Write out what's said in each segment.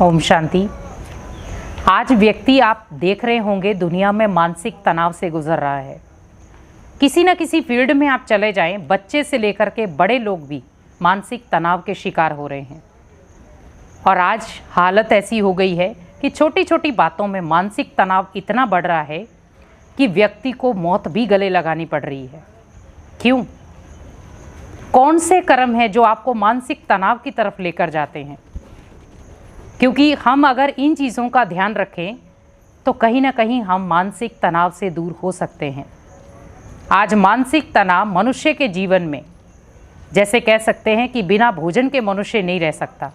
ओम शांति। आज व्यक्ति आप देख रहे होंगे दुनिया में मानसिक तनाव से गुजर रहा है। किसी न किसी फील्ड में आप चले जाएं, बच्चे से लेकर के बड़े लोग भी मानसिक तनाव के शिकार हो रहे हैं। और आज हालत ऐसी हो गई है कि छोटी छोटी बातों में मानसिक तनाव इतना बढ़ रहा है कि व्यक्ति को मौत भी गले लगानी पड़ रही है। क्यों? कौन से कर्म हैं जो आपको मानसिक तनाव की तरफ लेकर जाते हैं? क्योंकि हम अगर इन चीज़ों का ध्यान रखें तो कहीं ना कहीं हम मानसिक तनाव से दूर हो सकते हैं। आज मानसिक तनाव मनुष्य के जीवन में, जैसे कह सकते हैं कि बिना भोजन के मनुष्य नहीं रह सकता,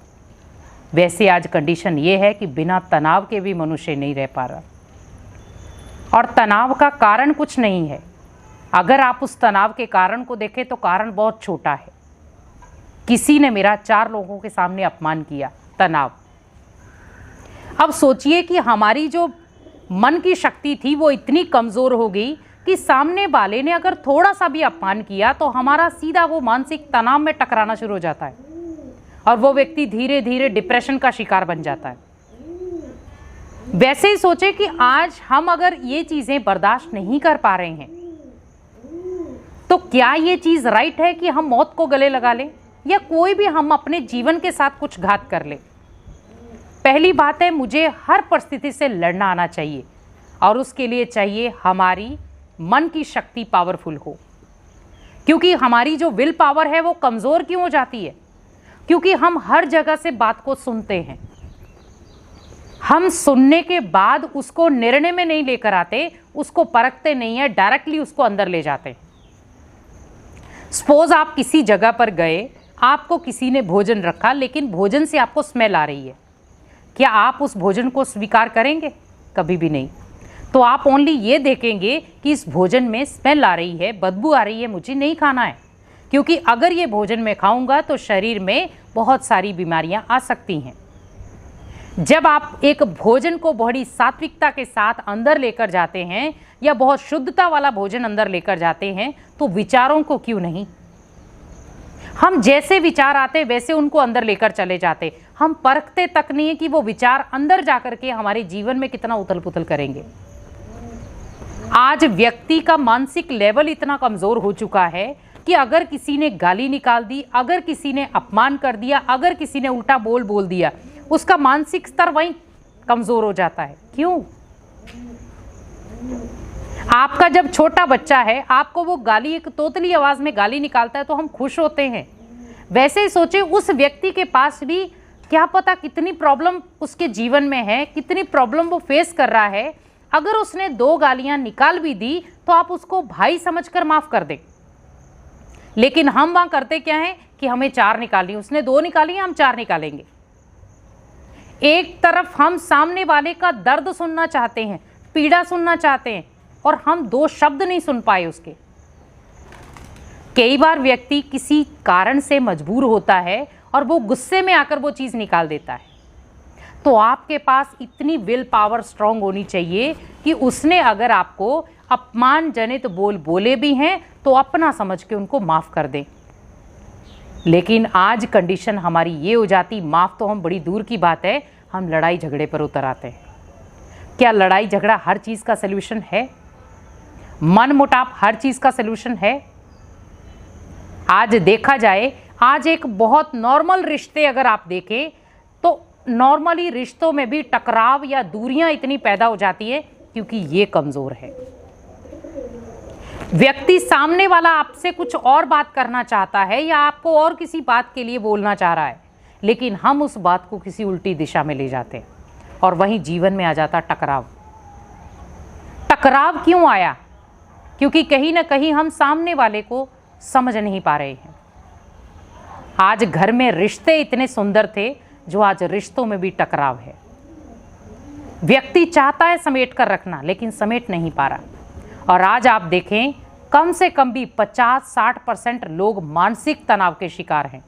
वैसे आज कंडीशन ये है कि बिना तनाव के भी मनुष्य नहीं रह पा रहा। और तनाव का कारण कुछ नहीं है। अगर आप उस तनाव के कारण को देखें तो कारण बहुत छोटा है। किसी ने मेरा 4 लोगों के सामने अपमान किया, तनाव। अब सोचिए कि हमारी जो मन की शक्ति थी वो इतनी कमज़ोर हो गई कि सामने वाले ने अगर थोड़ा सा भी अपमान किया तो हमारा सीधा वो मानसिक तनाव में टकराना शुरू हो जाता है और वो व्यक्ति धीरे धीरे डिप्रेशन का शिकार बन जाता है। वैसे ही सोचे कि आज हम अगर ये चीज़ें बर्दाश्त नहीं कर पा रहे हैं तो क्या ये चीज़ राइट है कि हम मौत को गले लगा लें या कोई भी हम अपने जीवन के साथ कुछ घात कर ले? पहली बात है, मुझे हर परिस्थिति से लड़ना आना चाहिए और उसके लिए चाहिए हमारी मन की शक्ति पावरफुल हो। क्योंकि हमारी जो विल पावर है वो कमज़ोर क्यों हो जाती है? क्योंकि हम हर जगह से बात को सुनते हैं। हम सुनने के बाद उसको निर्णय में नहीं लेकर आते, उसको परखते नहीं है, डायरेक्टली उसको अंदर ले जाते हैं। सपोज आप किसी जगह पर गए, आपको किसी ने भोजन रखा लेकिन भोजन से आपको स्मेल आ रही है, क्या आप उस भोजन को स्वीकार करेंगे? कभी भी नहीं। तो आप ओनली ये देखेंगे कि इस भोजन में स्मेल आ रही है, बदबू आ रही है, मुझे नहीं खाना है, क्योंकि अगर ये भोजन मैं खाऊंगा तो शरीर में बहुत सारी बीमारियां आ सकती हैं। जब आप एक भोजन को बड़ी सात्विकता के साथ अंदर लेकर जाते हैं या बहुत शुद्धता वाला भोजन अंदर लेकर जाते हैं तो विचारों को क्यों नहीं, हम जैसे विचार आते वैसे उनको अंदर लेकर चले जाते। हम परखते तक नहीं है कि वो विचार अंदर जाकर के हमारे जीवन में कितना उथल पुथल करेंगे। आज व्यक्ति का मानसिक लेवल इतना कमज़ोर हो चुका है कि अगर किसी ने गाली निकाल दी, अगर किसी ने अपमान कर दिया, अगर किसी ने उल्टा बोल दिया, उसका मानसिक स्तर वहीं कमज़ोर हो जाता है। क्यों? आपका जब छोटा बच्चा है, आपको वो गाली एक तोतली आवाज़ में गाली निकालता है तो हम खुश होते हैं। वैसे ही सोचे उस व्यक्ति के पास भी क्या पता कितनी प्रॉब्लम उसके जीवन में है, कितनी प्रॉब्लम वो फेस कर रहा है। अगर उसने 2 गालियां निकाल भी दी तो आप उसको भाई समझकर माफ़ कर दें। लेकिन हम वहाँ करते क्या हैं कि हमें 4 निकालनी, उसने 2 निकाली, हम 4 निकालेंगे। एक तरफ हम सामने वाले का दर्द सुनना चाहते हैं, पीड़ा सुनना चाहते हैं, और हम 2 शब्द नहीं सुन पाए उसके। कई बार व्यक्ति किसी कारण से मजबूर होता है और वो गुस्से में आकर वो चीज़ निकाल देता है। तो आपके पास इतनी विल पावर स्ट्रांग होनी चाहिए कि उसने अगर आपको अपमानजनित बोले भी हैं तो अपना समझ के उनको माफ़ कर दें। लेकिन आज कंडीशन हमारी ये हो जाती, माफ़ तो हम बड़ी दूर की बात है, हम लड़ाई झगड़े पर उतर आते हैं। क्या लड़ाई झगड़ा हर चीज़ का सल्यूशन है? मन मुटाव हर चीज़ का सल्यूशन है? आज देखा जाए, आज एक बहुत नॉर्मल रिश्ते अगर आप देखें तो नॉर्मली रिश्तों में भी टकराव या दूरियां इतनी पैदा हो जाती है क्योंकि ये कमज़ोर है। व्यक्ति सामने वाला आपसे कुछ और बात करना चाहता है या आपको और किसी बात के लिए बोलना चाह रहा है, लेकिन हम उस बात को किसी उल्टी दिशा में ले जाते हैं और वहीं जीवन में आ जाता टकराव। टकराव क्यों आया? क्योंकि कहीं ना कहीं हम सामने वाले को समझ नहीं पा रहे हैं। आज घर में रिश्ते इतने सुंदर थे जो आज रिश्तों में भी टकराव है। व्यक्ति चाहता है समेट कर रखना लेकिन समेट नहीं पा रहा। और आज आप देखें, कम से कम भी 50-60% लोग मानसिक तनाव के शिकार हैं।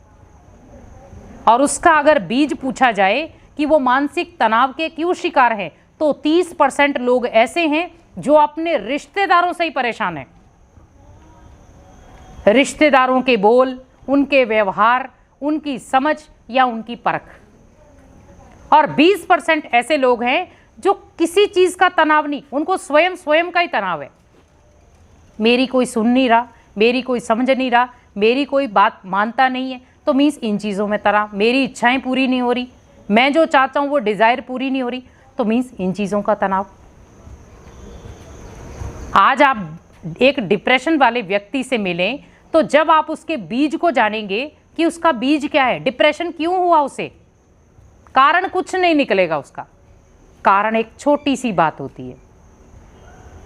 और उसका अगर बीज पूछा जाए कि वो मानसिक तनाव के क्यों शिकार हैं तो 30% लोग ऐसे हैं जो अपने रिश्तेदारों से ही परेशान हैं। रिश्तेदारों के बोल, उनके व्यवहार, उनकी समझ या उनकी परख। और 20% ऐसे लोग हैं जो किसी चीज का तनाव नहीं, उनको स्वयं का ही तनाव है। मेरी कोई सुन नहीं रहा, मेरी कोई समझ नहीं रहा, मेरी कोई बात मानता नहीं है, तो मीन्स इन चीज़ों में तनाव, मेरी इच्छाएं पूरी नहीं हो रही, मैं जो चाहता हूं वो डिज़ायर पूरी नहीं हो रही, तो मीन्स इन चीज़ों का तनाव। आज आप एक डिप्रेशन वाले व्यक्ति से मिलें तो जब आप उसके बीज को जानेंगे कि उसका बीज क्या है, डिप्रेशन क्यों हुआ उसे, कारण कुछ नहीं निकलेगा उसका, कारण एक छोटी सी बात होती है।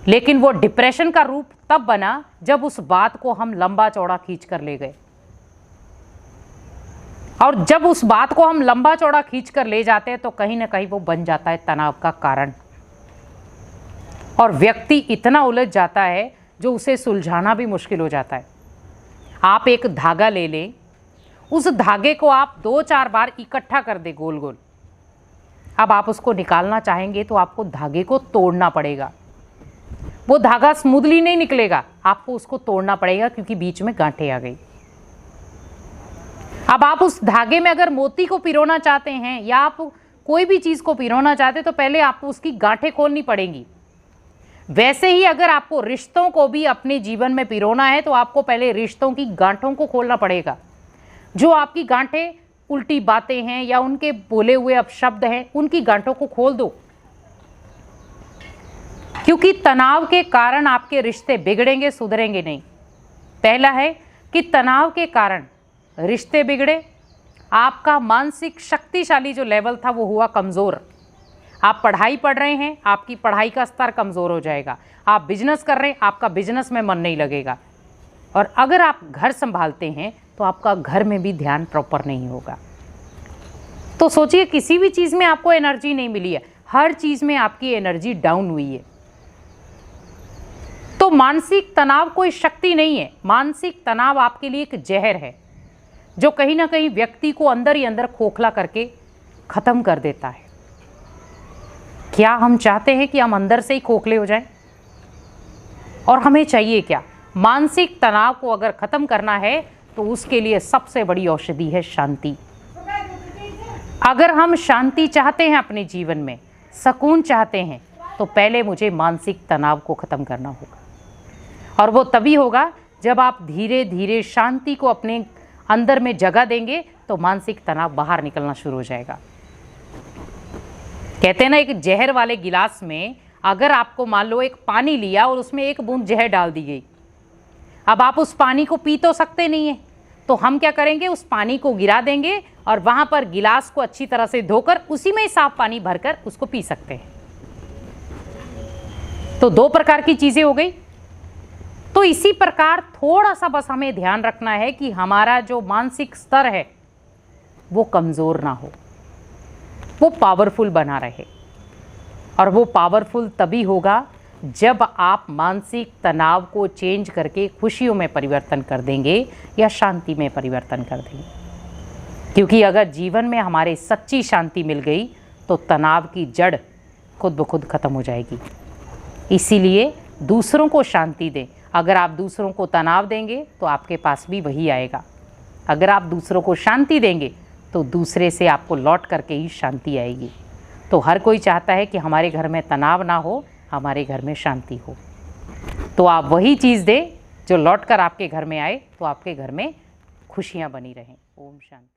लेकिन वो डिप्रेशन का रूप तब बना जब उस बात को हम लंबा चौड़ा खींच कर ले गए, और जब उस बात को हम लंबा चौड़ा खींच कर ले जाते हैं तो कहीं ना कहीं वो बन जाता है तनाव का कारण, और व्यक्ति इतना उलझ जाता है जो उसे सुलझाना भी मुश्किल हो जाता है। आप एक धागा ले लें, उस धागे को आप 2-4 बार इकट्ठा कर दे गोल गोल, अब आप उसको निकालना चाहेंगे तो आपको धागे को तोड़ना पड़ेगा, वो धागा स्मूथली नहीं निकलेगा, आपको उसको तोड़ना पड़ेगा क्योंकि बीच में गांठें आ गई। अब आप उस धागे में अगर मोती को पिरोना चाहते हैं या आप कोई भी चीज को पिरोना चाहते हैं तो पहले आपको उसकी गांठें खोलनी पड़ेंगी। वैसे ही अगर आपको रिश्तों को भी अपने जीवन में पिरोना है तो आपको पहले रिश्तों की गांठों को खोलना पड़ेगा। जो आपकी गांठें उल्टी बातें हैं या उनके बोले हुए अपशब्द हैं, उनकी गांठों को खोल दो, क्योंकि तनाव के कारण आपके रिश्ते बिगड़ेंगे, सुधरेंगे नहीं। पहला है कि तनाव के कारण रिश्ते बिगड़े, आपका मानसिक शक्तिशाली जो लेवल था वो हुआ कमज़ोर। आप पढ़ाई पढ़ रहे हैं, आपकी पढ़ाई का स्तर कमज़ोर हो जाएगा। आप बिजनेस कर रहे हैं, आपका बिजनेस में मन नहीं लगेगा। और अगर आप घर संभालते हैं तो आपका घर में भी ध्यान प्रॉपर नहीं होगा। तो सोचिए, किसी भी चीज़ में आपको एनर्जी नहीं मिली है, हर चीज़ में आपकी एनर्जी डाउन हुई है। तो मानसिक तनाव कोई शक्ति नहीं है, मानसिक तनाव आपके लिए एक जहर है जो कहीं ना कहीं व्यक्ति को अंदर ही अंदर खोखला करके खत्म कर देता है। क्या हम चाहते हैं कि हम अंदर से ही खोखले हो जाएं? और हमें चाहिए क्या? मानसिक तनाव को अगर खत्म करना है तो उसके लिए सबसे बड़ी औषधि है शांति। अगर हम शांति चाहते हैं अपने जीवन में, सुकून चाहते हैं, तो पहले मुझे मानसिक तनाव को खत्म करना होगा। और वो तभी होगा जब आप धीरे धीरे शांति को अपने अंदर में जगह देंगे तो मानसिक तनाव बाहर निकलना शुरू हो जाएगा। कहते हैं ना, एक जहर वाले गिलास में अगर आपको मान लो एक पानी लिया और उसमें एक बूंद जहर डाल दी गई, अब आप उस पानी को पी तो सकते नहीं है, तो हम क्या करेंगे, उस पानी को गिरा देंगे और वहां पर गिलास को अच्छी तरह से धोकर उसी में ही साफ पानी भरकर उसको पी सकते हैं। तो 2 प्रकार की चीजें हो गई। तो इसी प्रकार थोड़ा सा बस हमें ध्यान रखना है कि हमारा जो मानसिक स्तर है वो कमज़ोर ना हो, वो पावरफुल बना रहे। और वो पावरफुल तभी होगा जब आप मानसिक तनाव को चेंज करके खुशियों में परिवर्तन कर देंगे या शांति में परिवर्तन कर देंगे। क्योंकि अगर जीवन में हमारे सच्ची शांति मिल गई तो तनाव की जड़ खुद ब खुद खत्म हो जाएगी। इसीलिए दूसरों को शांति दें। अगर आप दूसरों को तनाव देंगे तो आपके पास भी वही आएगा। अगर आप दूसरों को शांति देंगे तो दूसरे से आपको लौट करके ही शांति आएगी। तो हर कोई चाहता है कि हमारे घर में तनाव ना हो, हमारे घर में शांति हो। तो आप वही चीज़ दें जो लौट कर आपके घर में आए, तो आपके घर में खुशियाँ बनी रहें। ओम शांति।